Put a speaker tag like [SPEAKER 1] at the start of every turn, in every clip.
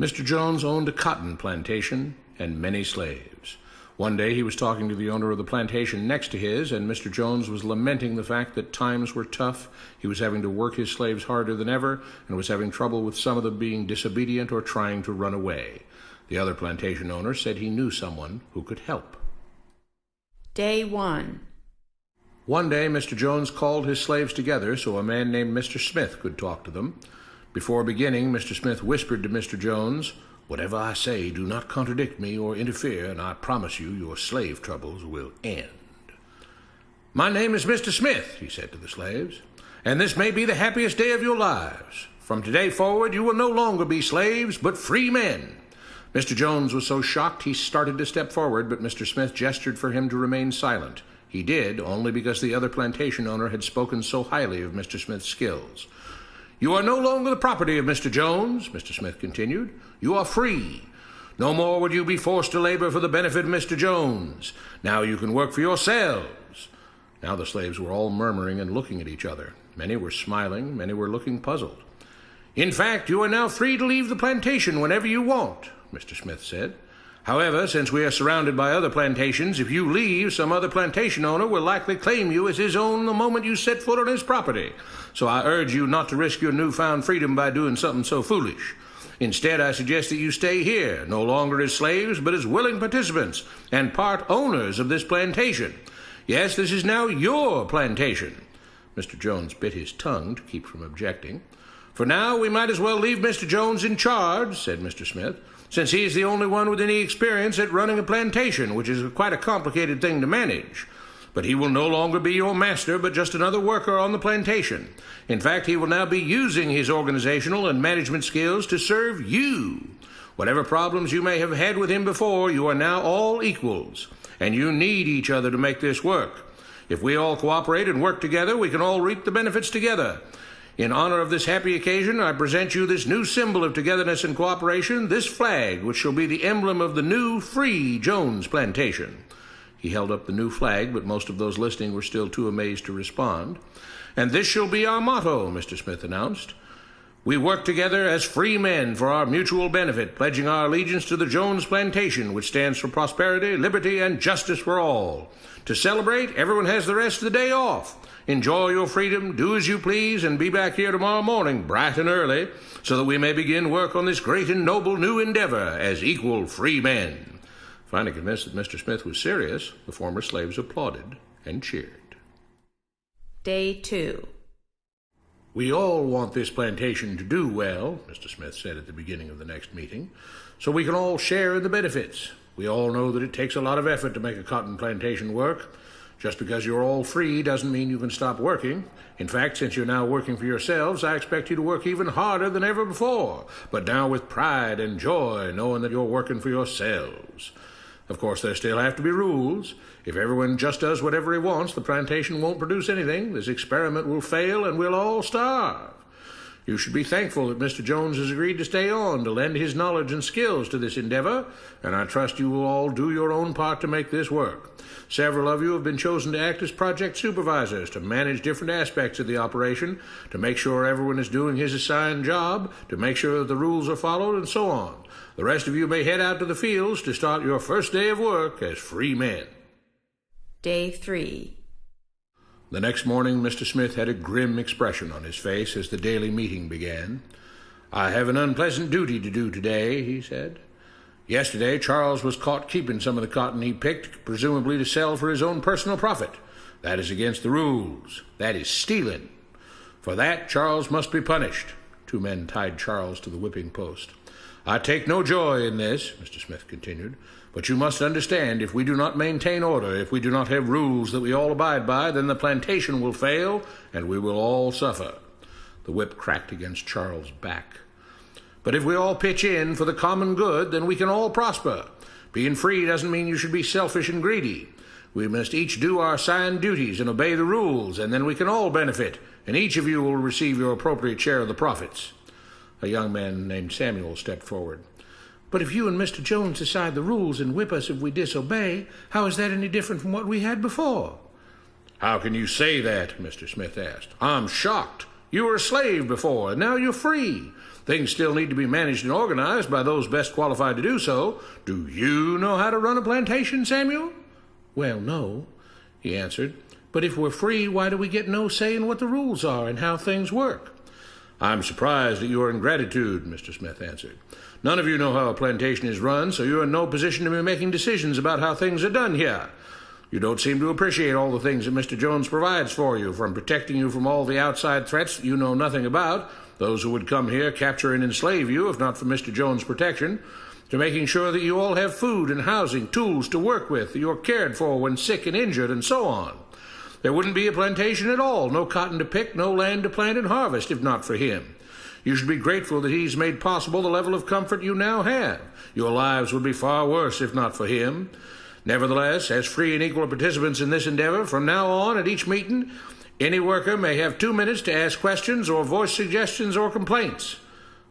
[SPEAKER 1] Mr. Jones owned a cotton plantation and many slaves. One day he was talking to the owner of the plantation next to his, and Mr. Jones was lamenting the fact that times were tough. He was having to work his slaves harder than ever, and was having trouble with some of them being disobedient or trying to run away. The other plantation owner said he knew someone who could help.
[SPEAKER 2] Day 1.
[SPEAKER 1] One day Mr. Jones called his slaves together so a man named Mr. Smith could talk to them. Before beginning, Mr. Smith whispered to Mr. Jones, "Whatever I say, do not contradict me or interfere, and I promise you your slave troubles will end." "My name is Mr. Smith," he said to the slaves, "and this may be the happiest day of your lives. From today forward, you will no longer be slaves, but free men." Mr. Jones was so shocked he started to step forward, but Mr. Smith gestured for him to remain silent. He did, only because the other plantation owner had spoken so highly of Mr. Smith's skills. "You are no longer the property of Mr. Jones," Mr. Smith continued. "You are free. No more would you be forced to labor for the benefit of Mr. Jones. Now you can work for yourselves." Now the slaves were all murmuring and looking at each other. Many were smiling, many were looking puzzled. "In fact, you are now free to leave the plantation whenever you want," Mr. Smith said. "However, since we are surrounded by other plantations, if you leave, some other plantation owner will likely claim you as his own the moment you set foot on his property. So I urge you not to risk your newfound freedom by doing something so foolish. Instead, I suggest that you stay here, no longer as slaves, but as willing participants and part owners of this plantation. Yes, this is now your plantation." Mr. Jones bit his tongue to keep from objecting. "For now, we might as well leave Mr. Jones in charge," said Mr. Smith, "since he is the only one with any experience at running a plantation, which is quite a complicated thing to manage. But he will no longer be your master, but just another worker on the plantation. In fact, he will now be using his organizational and management skills to serve you. Whatever problems you may have had with him before, you are now all equals, and you need each other to make this work. If we all cooperate and work together, we can all reap the benefits together. In honor of this happy occasion, I present you this new symbol of togetherness and cooperation, this flag, which shall be the emblem of the new, free Jones Plantation." He held up the new flag, but most of those listening were still too amazed to respond. "And this shall be our motto," Mr. Smith announced. "We work together as free men for our mutual benefit, pledging our allegiance to the Jones Plantation, which stands for prosperity, liberty, and justice for all. To celebrate, everyone has the rest of the day off. Enjoy your freedom, do as you please, and be back here tomorrow morning, bright and early, so that we may begin work on this great and noble new endeavor as equal free men." Finally convinced that Mr. Smith was serious, the former slaves applauded and cheered.
[SPEAKER 2] Day 2.
[SPEAKER 1] "We all want this plantation to do well," Mr. Smith said at the beginning of the next meeting, "so we can all share in the benefits. We all know that it takes a lot of effort to make a cotton plantation work. Just because you're all free doesn't mean you can stop working. In fact, since you're now working for yourselves, I expect you to work even harder than ever before, but now with pride and joy, knowing that you're working for yourselves. Of course, there still have to be rules. If everyone just does whatever he wants, the plantation won't produce anything. This experiment will fail, and we'll all starve. You should be thankful that Mr. Jones has agreed to stay on to lend his knowledge and skills to this endeavor, and I trust you will all do your own part to make this work. Several of you have been chosen to act as project supervisors to manage different aspects of the operation, to make sure everyone is doing his assigned job, to make sure that the rules are followed, and so on. The rest of you may head out to the fields to start your first day of work as free men."
[SPEAKER 2] Day 3.
[SPEAKER 1] The next morning, Mr. Smith had a grim expression on his face as the daily meeting began. "I have an unpleasant duty to do today," he said. "Yesterday, Charles was caught keeping some of the cotton he picked, presumably to sell for his own personal profit. That is against the rules. That is stealing. For that, Charles must be punished." Two men tied Charles to the whipping post. "I take no joy in this," Mr. Smith continued, "but you must understand, if we do not maintain order, if we do not have rules that we all abide by, then the plantation will fail, and we will all suffer." The whip cracked against Charles' back. "But if we all pitch in for the common good, then we can all prosper. Being free doesn't mean you should be selfish and greedy. We must each do our assigned duties and obey the rules, and then we can all benefit, and each of you will receive your appropriate share of the profits." A young man named Samuel stepped forward. "But if you and Mr. Jones decide the rules and whip us if we disobey, how is that any different from what we had before?" "How can you say that?" Mr. Smith asked. "I'm shocked. You were a slave before, and now you're free. Things still need to be managed and organized by those best qualified to do so. Do you know how to run a plantation, Samuel?" "Well, no," he answered. "But if we're free, why do we get no say in what the rules are and how things work?" "I'm surprised at your ingratitude," Mr. Smith answered. "None of you know how a plantation is run, so you're in no position to be making decisions about how things are done here. You don't seem to appreciate all the things that Mr. Jones provides for you, from protecting you from all the outside threats that you know nothing about, those who would come here, capture and enslave you if not for Mr. Jones' protection, to making sure that you all have food and housing, tools to work with, that you're cared for when sick and injured, and so on. There wouldn't be a plantation at all, no cotton to pick, no land to plant and harvest, if not for him. You should be grateful that he's made possible the level of comfort you now have. Your lives would be far worse if not for him. Nevertheless, as free and equal participants in this endeavor, from now on at each meeting, any worker may have 2 minutes to ask questions or voice suggestions or complaints."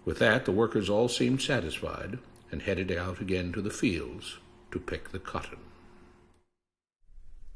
[SPEAKER 1] With that, the workers all seemed satisfied and headed out again to the fields to pick the cotton.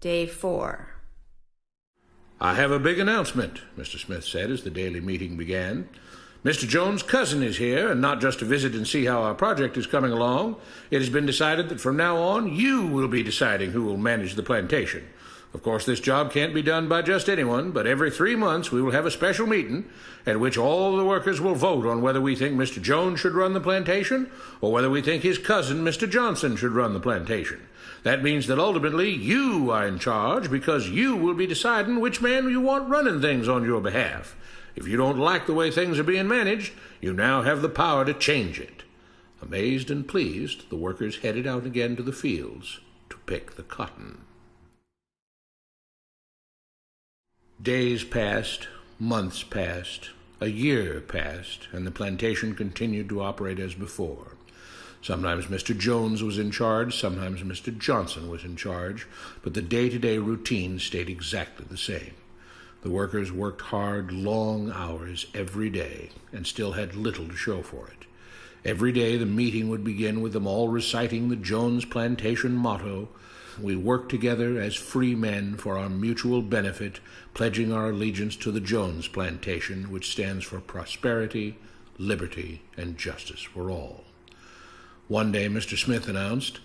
[SPEAKER 2] Day 4.
[SPEAKER 1] "I have a big announcement," Mr. Smith said as the daily meeting began. "Mr. Jones' cousin is here, and not just to visit and see how our project is coming along. It has been decided that from now on you will be deciding who will manage the plantation. Of course, this job can't be done by just anyone, but every 3 months we will have a special meeting at which all the workers will vote on whether we think Mr. Jones should run the plantation or whether we think his cousin, Mr. Johnson, should run the plantation. That means that ultimately you are in charge because you will be deciding which man you want running things on your behalf. If you don't like the way things are being managed, you now have the power to change it." Amazed and pleased, the workers headed out again to the fields to pick the cotton. Days passed, months passed, a year passed, and the plantation continued to operate as before. Sometimes Mr. Jones was in charge, sometimes Mr. Johnson was in charge, but the day-to-day routine stayed exactly the same. The workers worked hard, long hours every day, and still had little to show for it. Every day the meeting would begin with them all reciting the Jones Plantation motto, "We work together as free men for our mutual benefit, pledging our allegiance to the Jones Plantation, which stands for prosperity, liberty, and justice for all." One day Mr. Smith announced,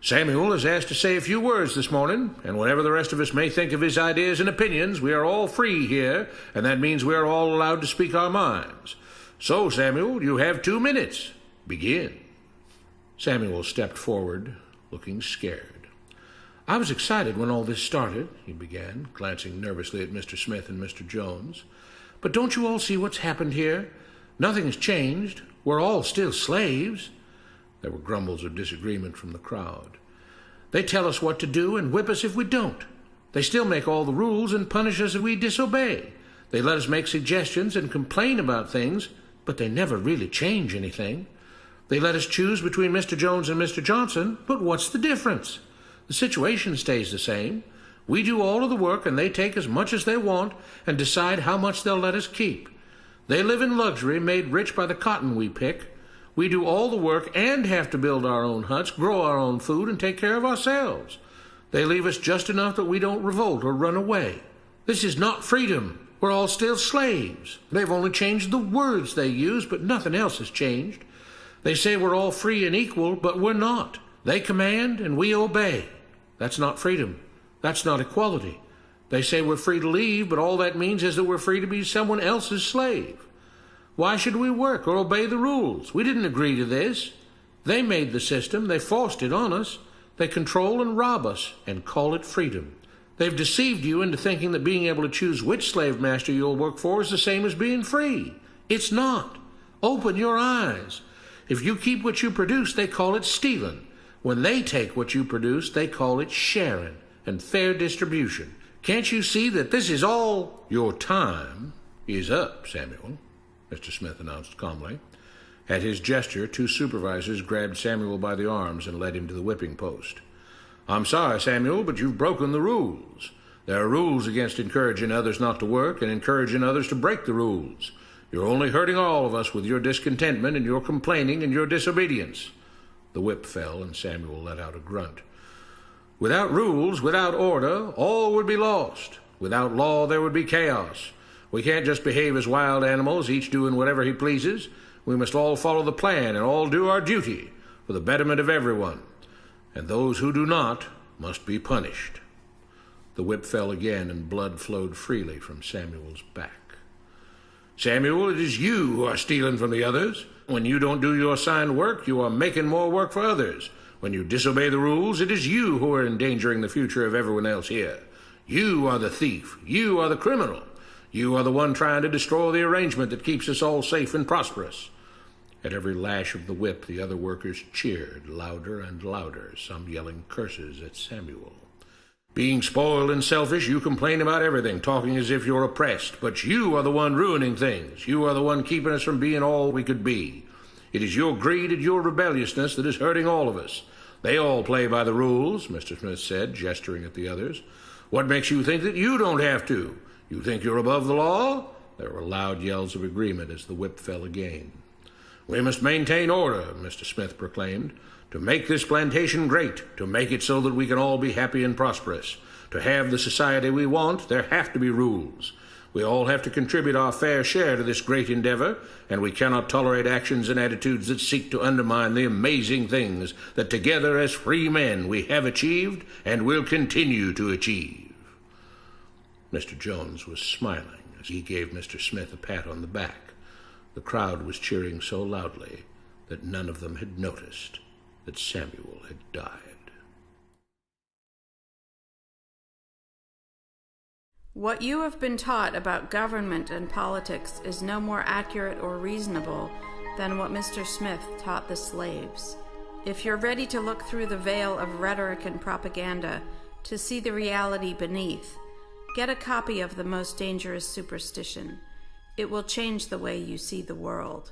[SPEAKER 1] "Samuel is asked to say a few words this morning, and whatever the rest of us may think of his ideas and opinions, we are all free here, and that means we are all allowed to speak our minds. So, Samuel, you have 2 minutes. Begin." Samuel stepped forward, looking scared. "I was excited when all this started," he began, glancing nervously at Mr. Smith and Mr. Jones. "But don't you all see what's happened here? Nothing has changed. We're all still slaves." There were grumbles of disagreement from the crowd. "They tell us what to do and whip us if we don't. They still make all the rules and punish us if we disobey. They let us make suggestions and complain about things, but they never really change anything. They let us choose between Mr. Jones and Mr. Johnson, but what's the difference? The situation stays the same. We do all of the work and they take as much as they want and decide how much they'll let us keep. They live in luxury, made rich by the cotton we pick. We do all the work and have to build our own huts, grow our own food, and take care of ourselves. They leave us just enough that we don't revolt or run away. This is not freedom. We're all still slaves. They've only changed the words they use, but nothing else has changed. They say we're all free and equal, but we're not. They command and we obey. That's not freedom. That's not equality. They say we're free to leave, but all that means is that we're free to be someone else's slave. Why should we work or obey the rules? We didn't agree to this. They made the system. They forced it on us. They control and rob us and call it freedom. They've deceived you into thinking that being able to choose which slave master you'll work for is the same as being free. It's not. Open your eyes. If you keep what you produce, they call it stealing. When they take what you produce, they call it sharing and fair distribution. Can't you see that this is all? Your time is up, Samuel, Mr. Smith announced calmly. At his gesture, 2 supervisors grabbed Samuel by the arms and led him to the whipping post. "I'm sorry, Samuel, but you've broken the rules. There are rules against encouraging others not to work and encouraging others to break the rules. You're only hurting all of us with your discontentment and your complaining and your disobedience." The whip fell and Samuel let out a grunt. "Without rules, without order, all would be lost. Without law, there would be chaos. We can't just behave as wild animals, each doing whatever he pleases. We must all follow the plan and all do our duty for the betterment of everyone, and those who do not must be punished." The whip fell again, and blood flowed freely from Samuel's back. "Samuel, it is you who are stealing from the others. When you don't do your assigned work, you are making more work for others. When you disobey the rules, it is you who are endangering the future of everyone else here. You are the thief. You are the criminal. You are the one trying to destroy the arrangement that keeps us all safe and prosperous." At every lash of the whip, the other workers cheered louder and louder, some yelling curses at Samuel. "Being spoiled and selfish, you complain about everything, talking as if you're oppressed. But you are the one ruining things. You are the one keeping us from being all we could be. It is your greed and your rebelliousness that is hurting all of us. They all play by the rules," Mr. Smith said, gesturing at the others. "What makes you think that you don't have to? You think you're above the law?" There were loud yells of agreement as the whip fell again. "We must maintain order," Mr. Smith proclaimed, "to make this plantation great, to make it so that we can all be happy and prosperous. To have the society we want, there have to be rules. We all have to contribute our fair share to this great endeavor, and we cannot tolerate actions and attitudes that seek to undermine the amazing things that together as free men we have achieved and will continue to achieve." Mr. Jones was smiling as he gave Mr. Smith a pat on the back. The crowd was cheering so loudly that none of them had noticed that Samuel had died.
[SPEAKER 2] What you have been taught about government and politics is no more accurate or reasonable than what Mr. Smith taught the slaves. If you're ready to look through the veil of rhetoric and propaganda to see the reality beneath, get a copy of The Most Dangerous Superstition. It will change the way you see the world.